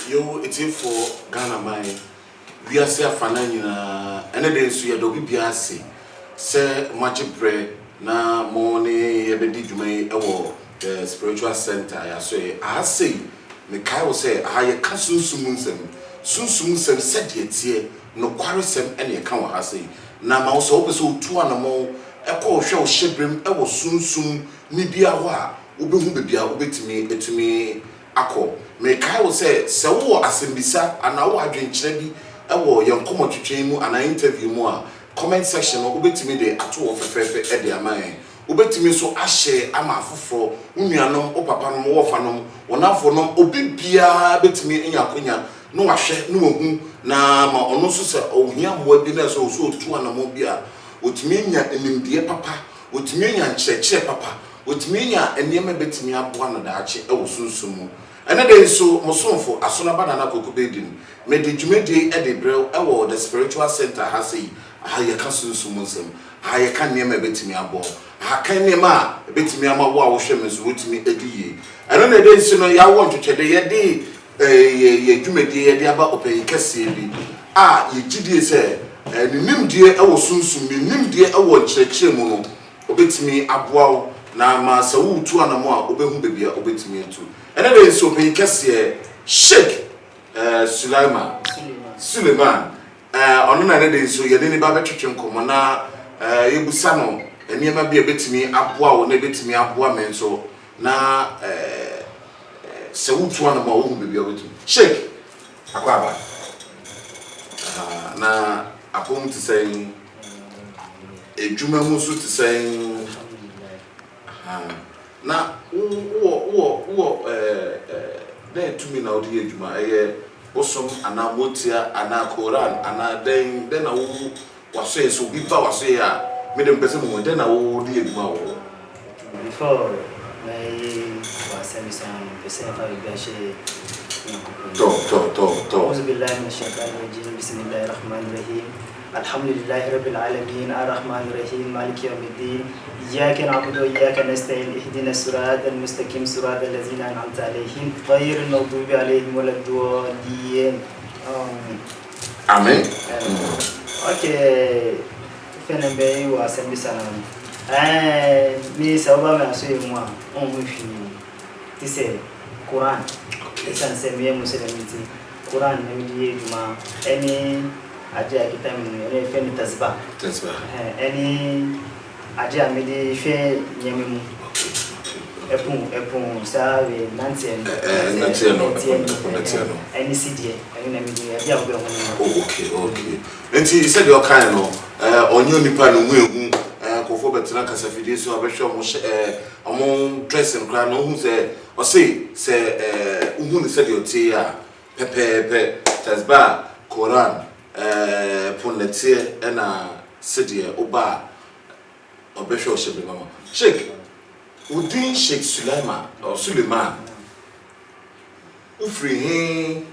Yo, it's in for Ghana, my. We are say Fanana, and then so you do be biasi. Say much bread na morning, every day may the spiritual center. I say, me Kai will say, I can't soon said yet, no quarrelsome any account. I say, now mouse open so 2 animal, a call show shiprim, I was soon, Nibia wa, Ubibia, to me, Ako. Me Kai will say, so asembisa, and now I drink chebby, young come to train mu and I interview more. Comment section, Ubitimi de atu of Fefe Eddie Amai. Ubetimi so ashe ama fufro, Unianom, O Papa no Wafanum, one for no Obibia betimi in Yakunya, no ashe, no na ma ono so se o hia moabina so 2 anamobia. Utiminya enimdie papa, utiminya ncheche papa, utiminya enema betimi aboa no daache e wo sunsumu. And then so Mosonfo Asonaba na Kokubedin made the Jumedi Eddie Brel ewo the spiritual center has say I can sumusum I can name a bit me abo I can name a bit me ama wa shemes with me edi and then they so ya want to check the ye Jumedi Eddie about open kese bi ye gidie say nimdie ewo sunsum nimdie ewo cheche mu no obetimi aboa na ma sa wu tu anamo a obehu bebia obetimi etu and then so pay kese Sheikh Suleiman ono na dey so ye ni ba betwetwe nkomo na yebusa no eniema bia betimi aboa wo na betimi aboa men so na se wu tu anamo wo hu bebia obetimi Sheikh akwaba na apom ti say ejuma mu so ti say na there to me now the ejuma bosom ana motia ana Quran ana den na wo waso so biba waso ya me dem pese mo den na wo the ejuma wo before my was some pese fa bi she to auzu billahi minash shaitanir rajim bismillahir rahmanir rahim alhamdulillahi rabbil alamin arrahmanir rahim maliki yawmiddin iyyaka na'budu wa iyyaka nasta'in ihdinas siratal mustaqim siratal ladzina an'amta alaihim ghayril maghdubi alaihim waladdallin amen okay fenembe wa sembi salam mi sawba ma so yemu a on mu fi ti se Quran esan se mi muslimiti Quran ne mi duma any aje akitam ene fe ni tasbah any aje amede hwe nyame mu epun sawe nantie no any cd any na mi dia bia obe ho okay enti you said your kind no onyo nipa no hu ehu kofo betina kasafidi so abehwe omo dressing kra no hu se o say uhu ni said your tea pepe tasbah Quran ponnetie na sedie oba obehwe shebe mama Sheikh udin Sheikh Suleiman ufri hin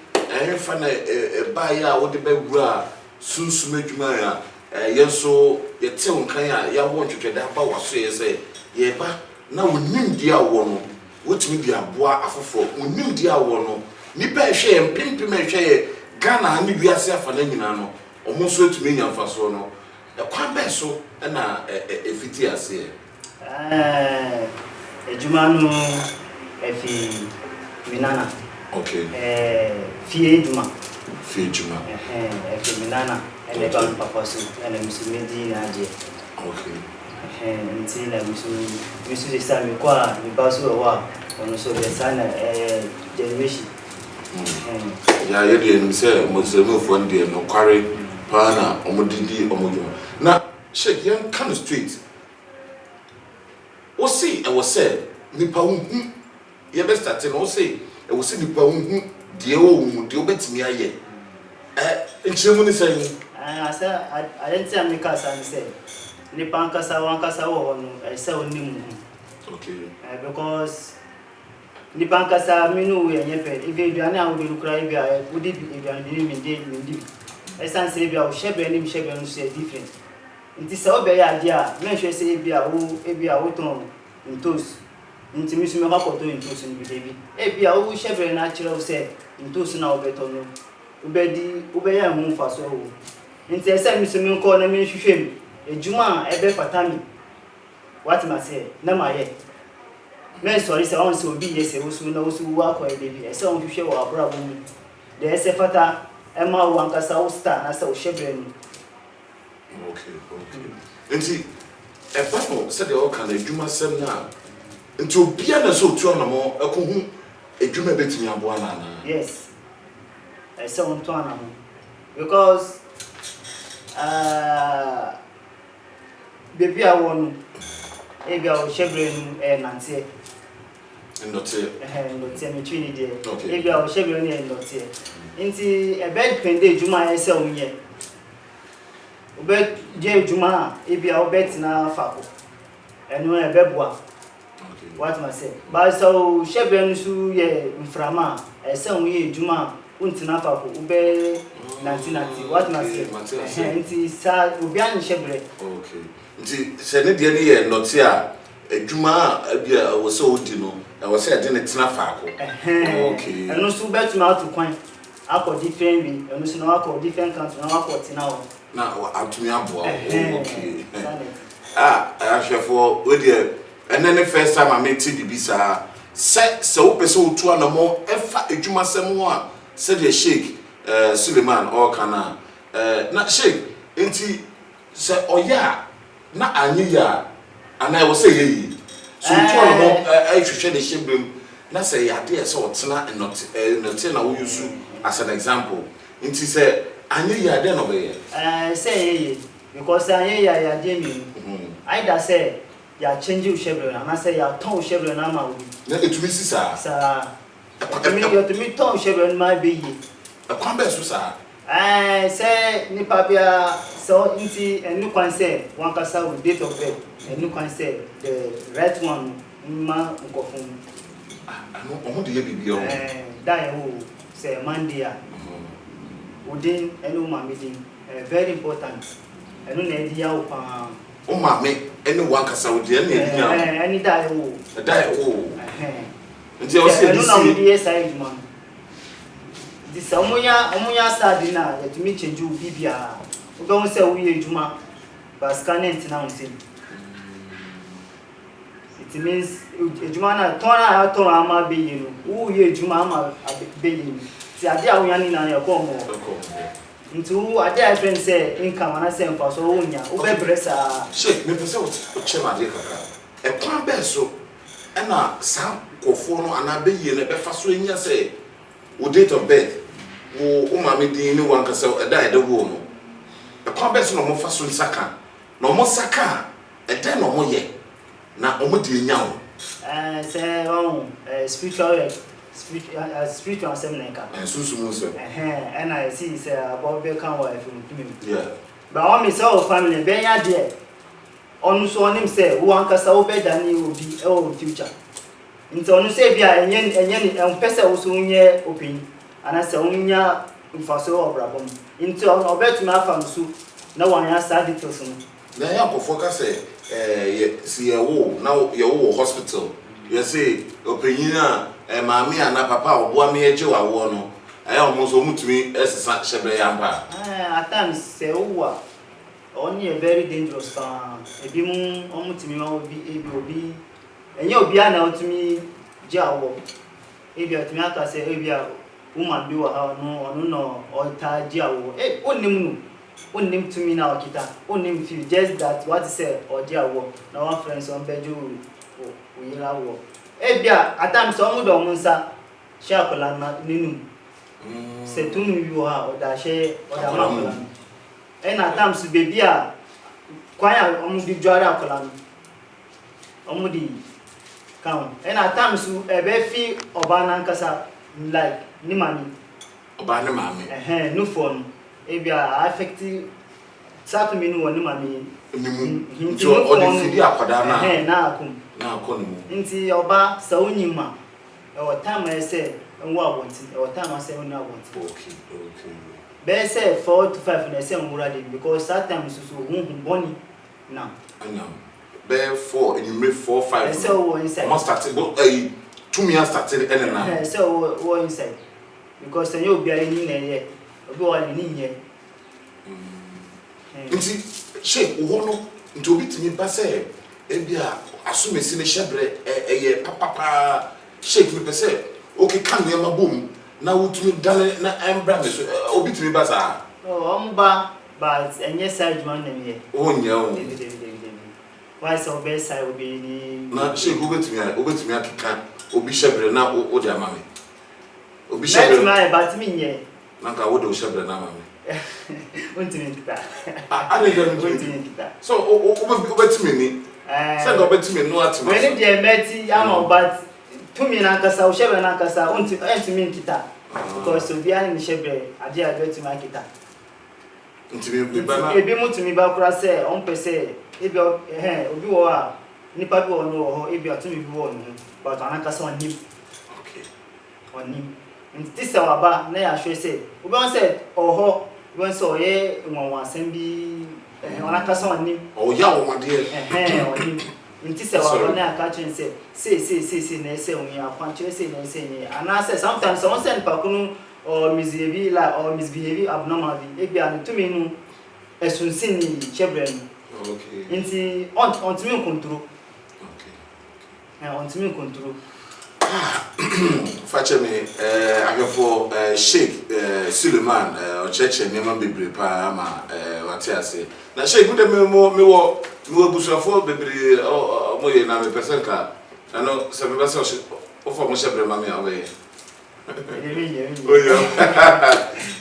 fa na ba ya wo de bewura sunsun adwuma ya yeso yete wonkan ya wo ntwetwe da ba waso ye se ye ba na wonim dia wo no wotimi dia boa afofo wonim dia wo no nipa ehwe mpimpim ehwe Ghana ni wiase afa na nyina no omo so etumi nya mfaso no kwan be so na efiti ase ejuma no efi minana okay fie ejuma efi minana ele ba papa so ele musimedi na aje okay nti na musu sa mi kwa mi ba so wa ono so be sana generation ya yedi en se mo se mo fo ndie no kware pa na omodidi omodjuma na Sheikh yan kan street o see e was said nipa hu ye be start no o see e was nipa hu de o hu de obetimi aye nchemu ni say asa adenti amika san say nipa nkasa wankasa wo no e say onimu okay because nipa nkasa minu we enyepe ibe aduane a wo de kura ibe a wo de aduane bi mi esan say bia wo shebe ni mi shebe no so different nti se obe ya dia me hwe say bia wo ton ntos nti mi so me kwakoto ntosu ni bi e bia wo shebre na kire wo se ntosu na obeto no ubedi ubeya hu faso wo nti ese mi so mi ko na mi hwehwem ejuma ebe fatami what ma say na ma ye me sorry say on so obi ye se wo so na wo so wa ko e bi ese on hwehwe wo abrabo mu de ese fata e ma wo ankasa wo star na se wo shebre ni okay nti e fa no se de o kan ejuma sem na nti obia na so tu na mo ekohu ejuma betimi abo ana na yes ese on to ana mo because baby I want e bia o shebre nu nantie ndotie me twini de e bia o shebre nu ndotie nti e bed pende ejuma ese onye obet je ejuma e bia obet na fako enu e beboa what ma say ba so shebre nu su ye mframa ese onye ejuma untina fako ube nanti what ma say nti sa obi an shebre okay nti se ne de ne ye ndotie a ejuma bia wo se odi no na wo se de ne tina faako okay enu su betuma to kwan akọ different way enu su na akọ different country na akọ tina o na atumi abo okay ahwefo we de ene first time I met bibi sa se wo pese wo tu anamo efa ejuma sem ho a se de Sheikh Suleiman o kana na Sheikh enti se oya na anyi ya ana wo se yeyi so tu anamo hwehwe de shebrem na se ya de se otena not na wo use as an example enti se anyi ya de no be say yeyi because anyi ya de mi either say ya change shebrem na say ya ton shebrem na ma wo na etumi sisa sa etumi ton shebrem ma be yi akwan be so sa say ni papia so nti enu kwan say one kasa with date of birth enu kwan say the right one ma nkofun ano omo de ye bibi o die wo say mandia udin enu ma meeting very important enu na edi ya wo pa o ma me enu one kasa wo de enu edi ya eni die wo nti o se enu na wo di side man di omunya sadi na yetumi change u bibia o be won say wo ye ejuma ba scanning na won say it means ejuma na ton ama be yi no wo ye ejuma ama be yi ti ade a wo yan na ya ko mo nti wo ade a friend say income na say mfa so wo nya wo be bresa Sheikh me pese wo chema de kaka e kwa be so e na sa kofo no ana be yi na be fa so nya say wo date of birth wo ma me din ni wan kasa e da e de wo no e kwa be so no mo fa so nsaka no mo saka e de no mo ye na o mo di nya wo say spiritual seminar susumu se and I see say about be kan wa from me yeah but on me say family be ya there onu so onim say wo ankasa wo be dani obi e wo future nti onu say bia enye pese wo so nye opin ana say onya mfaso obrabom nti onu obetuma afam so na wan ya sa details no na ya ko focus si ye wo na ye wo hospital you say opinion maami ana papa oboa me eje wa wo no aya omo so mutumi esesa shebre ya mpa at times say wo only a very dangerous ebi mu omutumi ma obi enye obi ana otumi jawo ebi otumi aka say ebi a woman bi wa ha no ono no ota jawo onnim tumi na okita onnim feel just that what he say or jawo na one friends on beju oyira wo ebia atam so mu do munsa shakola na ninu setunu wi ha oda she oda makola en atam so bebi a kwanya omu di jwara akola no omu di kan en atam so ebe fi oba na nkasa like ni mami oba ne mami no phone ebia affect satu minu woni mami nimu so odi fidi akoda na na akum na akonimu nti oba sa onyima e o time e say nwo abonti e o time say only abonti okay be say 4 to 5 na say nwura dey because that time so boni now anam be 4 and you make 4 5 so inside must start go 2 years started and now so what inside because then you be any na obi wa ni nye nti sheik wo no nti obi timi ba say e bia asumesi ne hyebre eye papa sheik me pese okay kan ne ma bom na wutumi dale na embra me so obi timi ba sa omba but enye side man na me o nya o why so be side obi ni na sheik obetumi akeka obi hyebre na o de amame obi hyebre na but me nye na ka wo de o hyebre na amame untimi kita ale dem untimi kita so obetumi ni say do obetumi no atima when dey meti am but to me na kasa o hyebre na kasa untimi kita because obi an ni hyebre ade abetumi kita ntimi bi bana ebi mutumi ba kura say on pese ebi obi wo a nipa bi wo no ho ebi atumi bi wo no but anakasa onim okay onim nti se waba na ya hwe say obi on say oho won so ye nwanwa asem bi anakasa onim o ya wo made onim nti se waba na aka chen say na say onye akwan chen say na say ni ana say sometimes someone send pakunu or misbehave like or misbehave abnormally ebi an to me no esunsin ni hyebre no okay nti on to me control okay on to me control fache me ahwefo Sheikh Suleiman o cheche nema bebre pa ma wate ase na Sheikh de me wo busuafo bebre mo ye na me pesenka ano se me ba se o fo mo hyebre ma me awe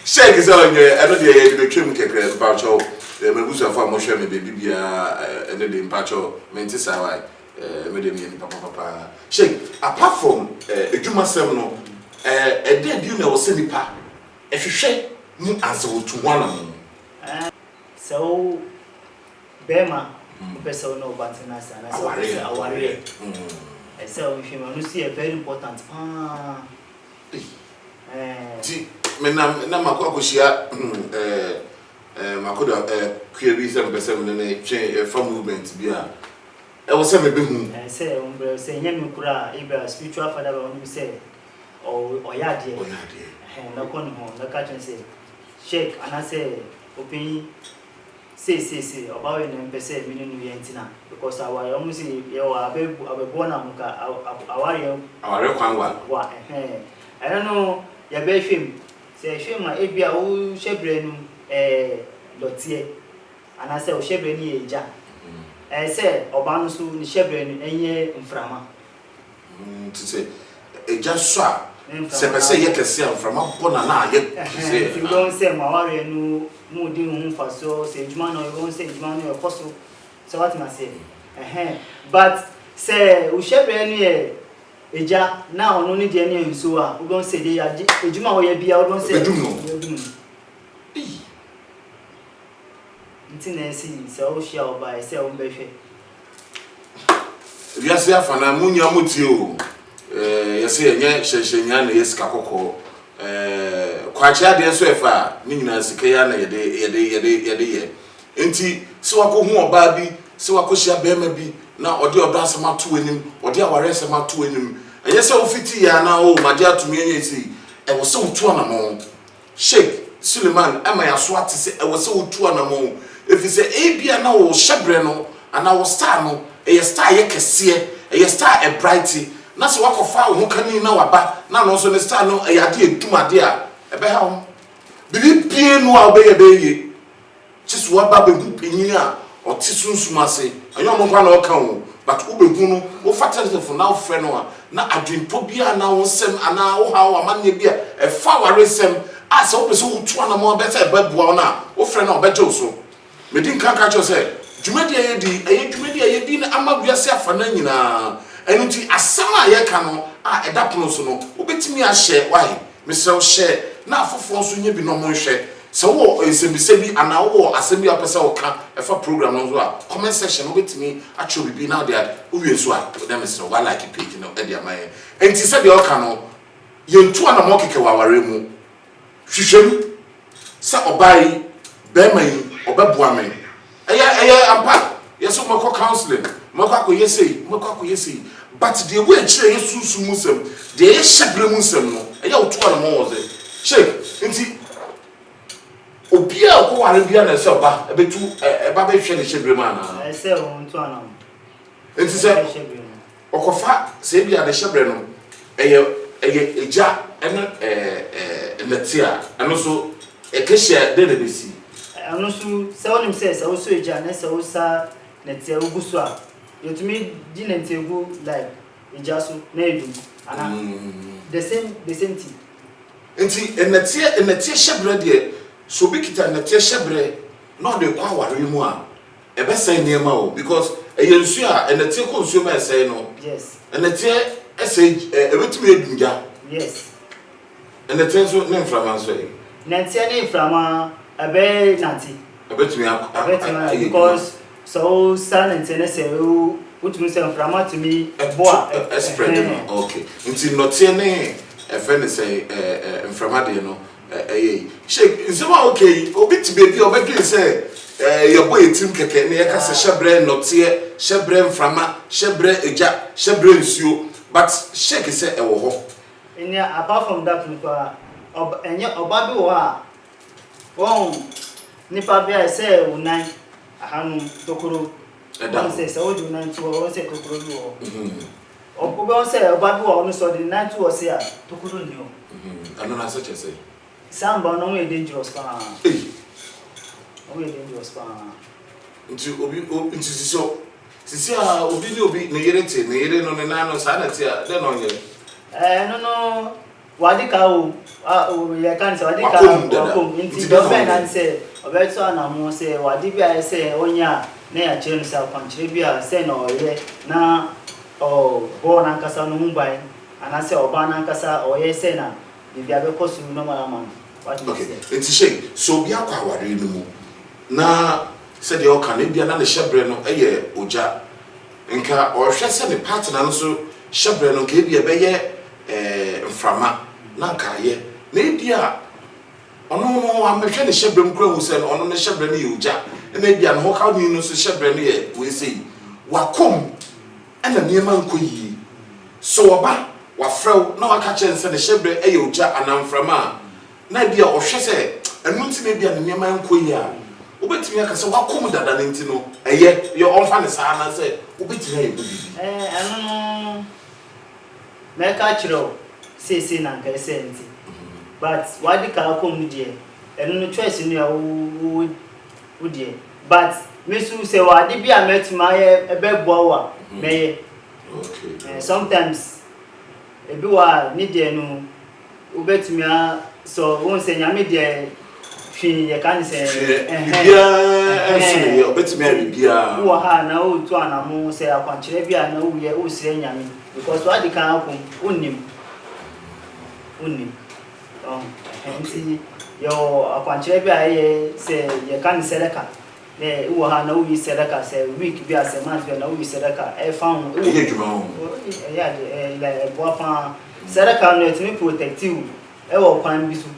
Sheikh is on your another day the trim kekre mpacho me busuafo mo hwe me bebi bia ene de mpacho mentisa wai me dem ye papa Sheikh apart from edwuma sem no dey bi na wo se nipa ehwehwe mu aso to one am so bema person no batina sana so aware so if you want see very important ti me na makokoshia makoda query some person ne twen for movement bia e wo se me be hu say umbre say nyame kura e spiritual father ba won say o yade na kon ho na ka chen say Sheikh ana say open say about when pese me no yentina because our almost ye wa abebu na muka aware kwanwa wa I don't know ya be hwem say hwem ma ebia wo hyebre nu lotie ana say o hyebre ni eja say oba no so ni hyebre nu enye mframa say eja so a se pese ye kese mframa bona na ye say you don't say ma ware nu mu di hu faso say juma no you don't say juma no koso so what ma say but say o hyebre nu ye eja na ono ni je ni nso a we don say dey ejuma wo ye bia we don say ntina si se o hia oba se o behwe wiase afana munya mutie o yese yenye hyehyenya na yesika kokko kwachia de so efa ni nyina sika ya na yede enti se wakohu oba bi se wakohia bema bi na odi odo asema to enim odi aware asema to enim enye se ofiti ya na o made atumi enye si e wo se utu anamo Sheikh Suleiman ama ya so ate se e wo se utu anamo efi se ebia na wo hyebre no ana wo star no e star ye kese e star e bright na se wakofa wo kani na waba na no so ne star no e yade edumade a e be ha wo bibi pie no a obeye beye chisu waba be hu penyin a oti sunsum ase anyo no kwa na o kan wo but ubehu no wo fatality na ofre no a na adwinpo bia na wo sem ana wo ha wo amane bia e fa ware sem ase wo pese wo tu ana mo be se babua na wo frɛ na obeje so medin kan ka cho se dwumadi ayedi na amabuase afana nyina enuti asama ye ka no a edapono so no obetimi ahye why mesrew hye na afofo so nya bi no mo hwe se wo esebisebi ana wo asebi apesa wo ka efa program no so a comment section obetimi acho bibi na dia uwie so a dem mesrew wa like page no e dia maye enti se de o ka no yentu ana mo keke waware mu hwehwem se obai be mai obabuame eya ampa yeso mo ko counseling Makako yesi. But the way chere yesusu musem, the shebre musem no. Eya otu an mo oze. Sheik, nti obia ko ware bia na se oba ebetu eba be hwe ne shebre ma na. Se o ntu anam. Nti se okofa se bia ne shebre no eye eja ene netia eno so ekehia de na besi. Eno so se wonim se so eja na se wo sa netia uguso a yotumi di netia gu like eja so na edu ana the same thing. Nti enetia shebre de so bi kita netia shebre no de kwa ware mu a ebe say niema o because eyensu a enetia ko nsu ma say no. Yes. Enetia say ebetumi edunja. Yes. Enetia so ne mframa so e. Netia ne mframa abe nanti. Ebetumi because so silent and say utumi say mframa to me boa spread. Okay. Nti notie ne friend say mframa de no Sheik nsema okay obiti baby obedwe say your boy team keke ne yaka se shebre notie shebre mframa shebre eja shebre nsuo but Sheik say e wo ho apart from that enye oba bi wo a won nipa bi a say unan ahanu tokoro e say so do unan to wo say tokoro bi wo obo say oba bi wo no so the night wo say a tokoro ni o ano na say say samba no we dangerous pa we dangerous pa nti obi nti sisi a obi ni obi ne yere no ne nano sa na ti a de no ye no wadika o ye kan say wadika ko nti do be na say obeto anamo say wadi bia say onya na ya chere say kwanchire bia say na oye na bo na nkasa no mbai ana say oba na nkasa oye say na bia be kosu no mama okay nti Sheik so bia kwa ware no mu na say de o kan bia na ne shebre no eye oja nka o hwe say ne partner no so shebre no ke bia be ye mframa na nkaye na bia ono no amehwe ne shebre m kura hu say no ono ne shebre no ye oja na bia no ka ni no so shebre no ye we say wakom ana niema nkoyi so oba wafrew na waka chense ne shebre eye oja anamframa na bia o hwe say enu nti na bia ne niema nkoyi a obetimi aka say wakom dada ne nti no eye ye onfa ne saa na say obetimi aye bibi anu no meka chiro say na nka say nti but wadi ka akom die enu no choice no ya wo die but mesu say wadi bia metuma ye ebeboa wa meye okay sometimes ebi wa ni die no obetumi so won say nyame die hwi ye kan say bia enso obetumi a bia wo ha na o tu anamo say akwankyere bia na wo ye o sire nyame because wadi ka akom unnim nti yo akwankyere bia ye say ye kan seleka ne wo ha na wo yi seleka say week bia say month bia na wo yi seleka e found ye djuma ya like boa pa seleka no it me protective e wo kwan bi so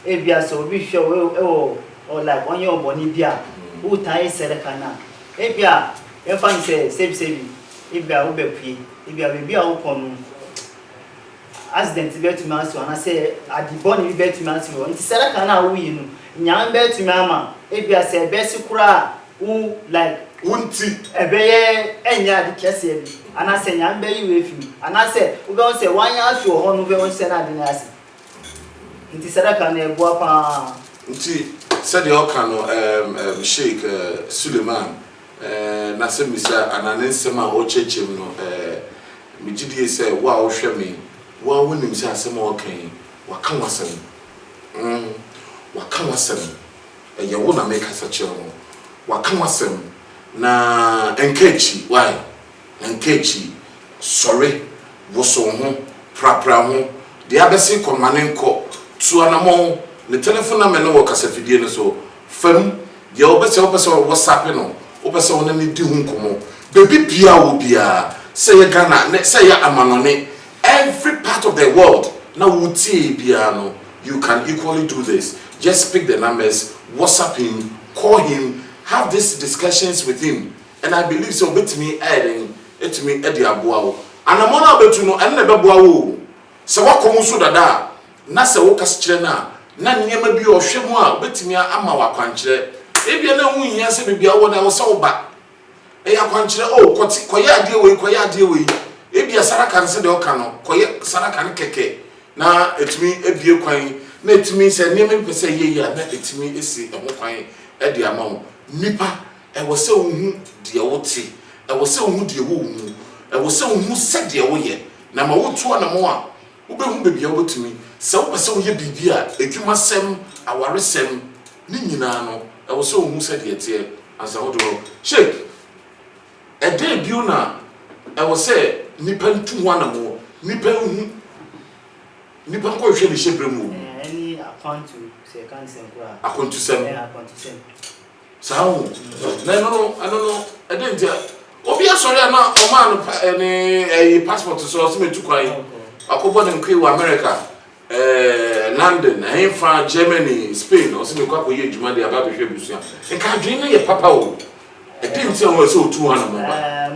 e bia so obi hwe e wo or like onye oboni bia wo tai seleka na e bia e fan say sebi e bia wo be pie e bia be bia wo kono accident betumi aso ana say adiboni betumi aso nti seleka na wo yi no nyam betumi ama e bia say besi kura wo like wunti ebeye enya de kese bi ana say nyam be yi we fi ana say wo be say wan ya afi ho no be won say na de na ase nti seleka na ebo apa nti said the okano Sheik Suleiman na se misa anane nsema o chechem no migidie say wa o hwe me wa wonim say asema o kan waka wasem waka wasem ye wo na make asa che no waka wasem na enkechi why enkechi sorry wo so ho prapra ho de abese komane nko tu anamo le telephone na me no kasa fidie no so fam de obese WhatsApp no obese wona ni di hu nkomo baby bia wo bia say Ghana say amanone every part of the world now wuti bia no you can equally do this just pick the numbers WhatsApp him call him have these discussions with him and I believe so betimi adding etimi e de aboa wo anamo na betu no enne beboa wo se wakom so dada na se wo kasekire na nyema bi ohwemu a betimi ama wakwankire ebia na hu hia se bibia wo na wo se wo ba e yakwankire o koye ade we ebia saraka nse de oka no koye saraka ne keke na etimi ebie kwan na etimi se nyema bi pese yeyi na etimi esi ho kwan e de ama wo nipa e wo se hu de wo ti e wo se hu de wo hu e wo se hu se de wo ye na ma wo tuo na mo a wo be hu bibia wo betimi se wo pese wo ye bibia edwuma sem aware sem ni nyina no e wo se hu se de tie asa wo do shake e dey biu na e wo se nipa ntu ho na mo nipa hu nipa ko hwe ni shebre mu any account to say can say kwa account to sem sao no I don't know I didn't obi asori na o man ni passport so se metu kwai akobo ne nkwe wa America London fa Germany Spain o se me kwa koye adwuma de aba behwe busia nka adwen ne ye papa o e didn't o se otu ho na mo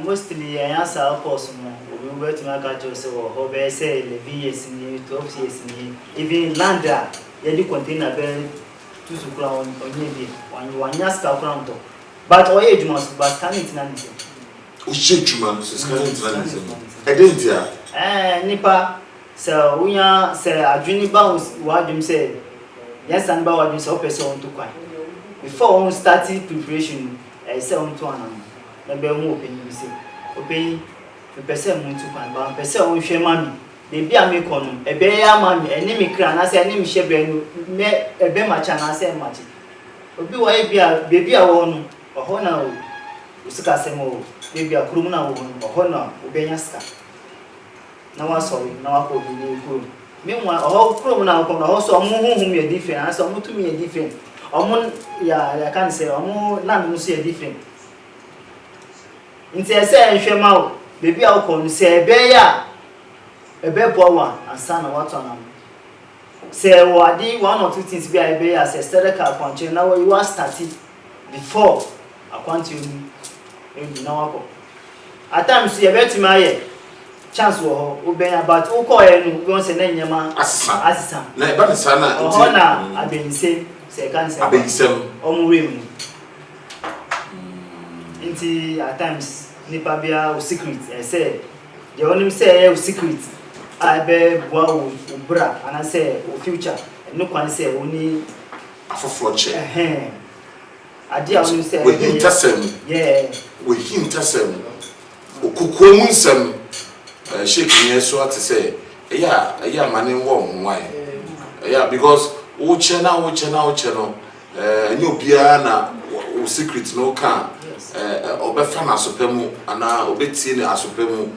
mostly answer course mo we were to make a so ho be say 11 years ni 12 years ni even landa ye di container be to sukura onye bi wanya ska kura nto but oye adwuma but can it na nti o je adwuma so ska nti na nti e didn't nipa so unya say adwini ba wa dwum say yes and ba wa dwum say o person on to kwan before on starting preparation say on to anam na be mu open bi say open the person mu to kwan ba person on hwe mami bebi a me kono ebe ya mami eni me kra na say eni me hye no me ebe macha na say machi obi wa bebi a wo no oho na o usika semo bebi a kurum na wo no oho na obenya ska na wa sorry na wa ko bi ni kurum me nwa oho kurum na ko na oho so omo huhum ye different na so omo tumi ye different omo ya kan say omo land no so ye different nti ese enhwe ma o bebi a wo ko no say ebe ya ebe boa ansa na what on am say wadi one or two things be ebe as a starter car punch na you are starting before akwanti you na wako at times you bet my chance wo obenya but wo call enu we say na nyema asisa na eba ne sana nti na abense say can say abensem omurem nti at times nipa bia o secret say the only say o secret abe boa wo bra ana say o future no kwan say oni afoforo che ade a oni say we hintasem we hintasem okuko mu nsem shake ni so ate say eya mane wo nwai because wo che no enye obia na o secret no kan obefa na asopemu ana obetie ni asopemu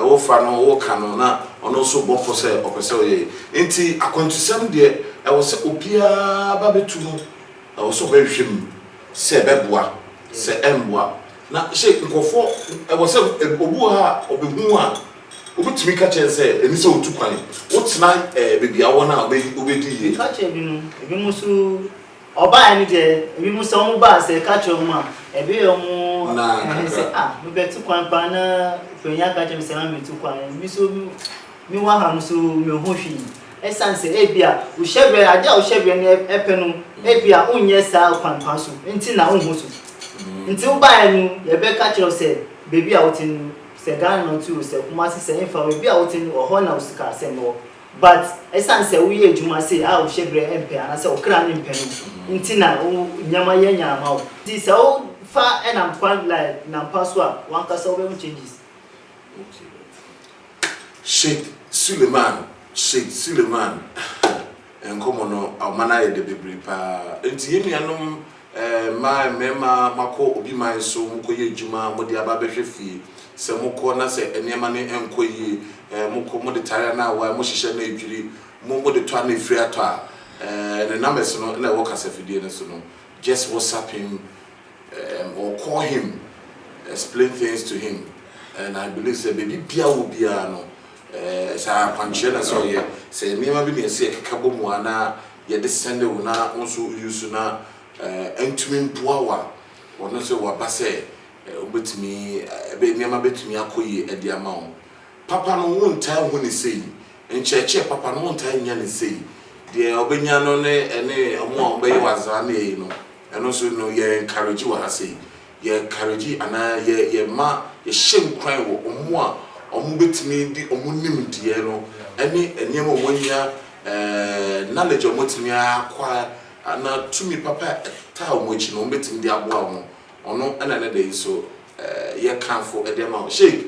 wo fa no wo ka no na ono so bofo se opese oye enti akwantusem de e wo se obia ba betu no e wo so behwem se beboa se emboa na she nkofo e wo se obu ha obehu a obetumi ka che se eni se otu kwan wo tena bebia wo na obedi ye ka che bi no ebi musu oba ani de ebi musu omu ba se ka che omu a ebi omu na se me betu kwan pa na fenya ka che me se na metu kwan mi so mi wa ha so me ho hwi esanse ebia wo hyebre ade a wo hyebre ne epe no ebia unye sa kwan pa so nti na unhu so nti wo ba enu ye be ka che se bebi a wo tin se gan no tu se kuma se enfa bebi a wo tin oho na usika se no but esanse wo ye adwuma se a wo hyebre empe ana se wo kra ne mpe no nti na wo nyama ye nyama wo ti se wo fa enam kwan like na paso a wan ka se wo be changes okay Sheikh Suleiman enkomo no amana ye de bebre pa enti yenuanom mema mako obi man so mko ye adwuma mode aba behwe fie se mko na se enema ne enko yi mko mode tare na wa mo hihye na edwiri mo de to na efiri ato a ne numbers no na wo kasa fidie ne so no just WhatsApp him or call him, explain things to him, and I believe say baby bia wo bia no sa kwanche na so ye say me ma bi ne se kekabo mu ana ye de send wo na nso use na entumi mpoa wa wono se wo ba se obetumi nneɛma betumi akɔyi ɛde ama wo papa no wontaa ho ne sei nkyɛkyɛ papa no wontaa nya ne sei deɛ obenya no ne ene ɔmo a ɔbɛyɛ waza na yi no ɛno so no yɛ encourage wa ha sei yɛ encourage ana yɛ ma yɛ hyɛ nkran wɔ ɔmo a ɔmo betumi di ɔmo nim deɛ no ɛne nneɛma ɔmo nya knowledge ɔmo tumi akwa ana tumi papa ta ɔmo akyi no ɔmo betumi di aboa ɔmo ɔno ɛna ne de so yɛ kanfo ɛde ma shake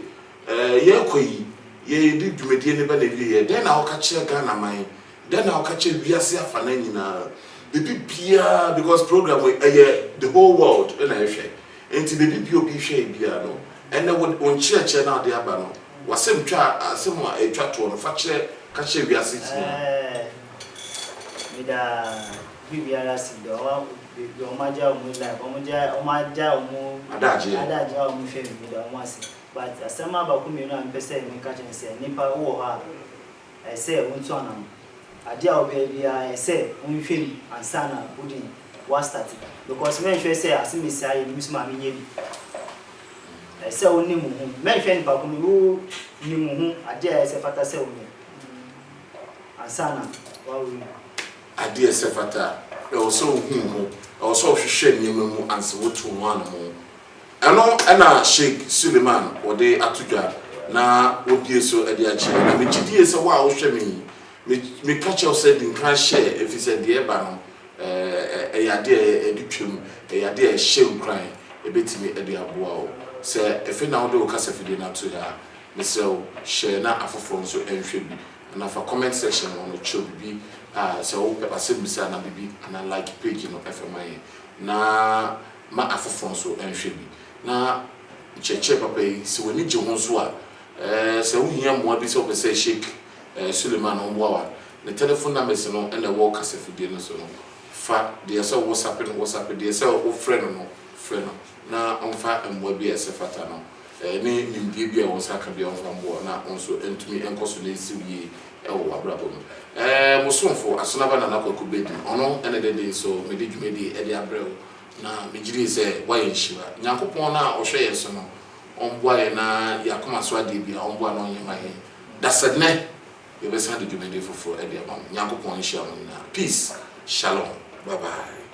yɛ kɔyi yɛ di dwumadie ne ba na wie yɛ den na ɔka kyerɛ Ghana man den na ɔka kyerɛ wiase afa na nyinaa bibi bia because program the whole world ɛna ɛhwɛ enti bibi bia obi hwɛ bia no ɛna wɔn kyerɛkyerɛ na ɔde aba no wasɛm twa asɛm a ɛtwa to no fa kyerɛ ka kyerɛ wiase ti mida bibiara si do o ma ja o mu life o ma ja o mu adaje o mu hwɛ mi da o mu ase but asɛm aba ko mi no am pese mi ka kyerɛ sɛ nipa wo ha ɛsɛ wontu anam ade a obi bia ɛsɛ wonhwɛ mi ansa na wodi wa start because men hwɛ sɛ asɛm esi ayi mi so ma mi nye bi ɛsɛ woni mu hu men hwɛ nipa ko mi wo ni mu hu ade a ɛsɛ fata sɛ woni ansa na wa wo ade ɛsɛ fata ɛwɔsɔ hu ɛwɔsɔ hwehwɛ nneɛma mu ansa wotu ho anamo ɛno ɛna Sheikh Suleiman wɔde atodwa na wodie so ɛde akyerɛ na megidie sɛ wo a wohwɛ me ka kyerɛ sɛ di nkan hyɛ efi sɛ deɛ ba no ɛyɛ ade ɛde twam ɛyɛ ade ɛhyɛ nkran ɛbɛtumi ɛde aboa wo sɛ efi na wode wo kasa fidie na to ha mesɛ wo hyɛ na afoforo nso ɛnhwɛ bi na fa comment section no kyerɛ bi sɛ wo pɛ asɛm bisa na bibi ana like page no FMI na ma afoforo nso ɛnhwɛ bi na cheche papa yi se woni gye ho so a se wo hia moa bi se wo pese Sheikh Suleiman Omboawa ne telephone number se no na wo kasa fidie no so no fa de se WhatsApp de se wo friend no na onfa amboa bi ese fata no ne nimdie bi a wo saka bi onfa mboa na onso entumi enkoso na esi wie e wo abrabo no musonfo asonaba na nakwaku bedi ono ene de so me de dwumedi e de abrɛw na mejiri se wa yenhira nyakopon na ohwe yeso no omboa ye na yakoma so ade bia omboa no nyema he dasadne ye be sa de dwumedi foforo e de abam nyakopon nhia mo na peace shalom bye bye.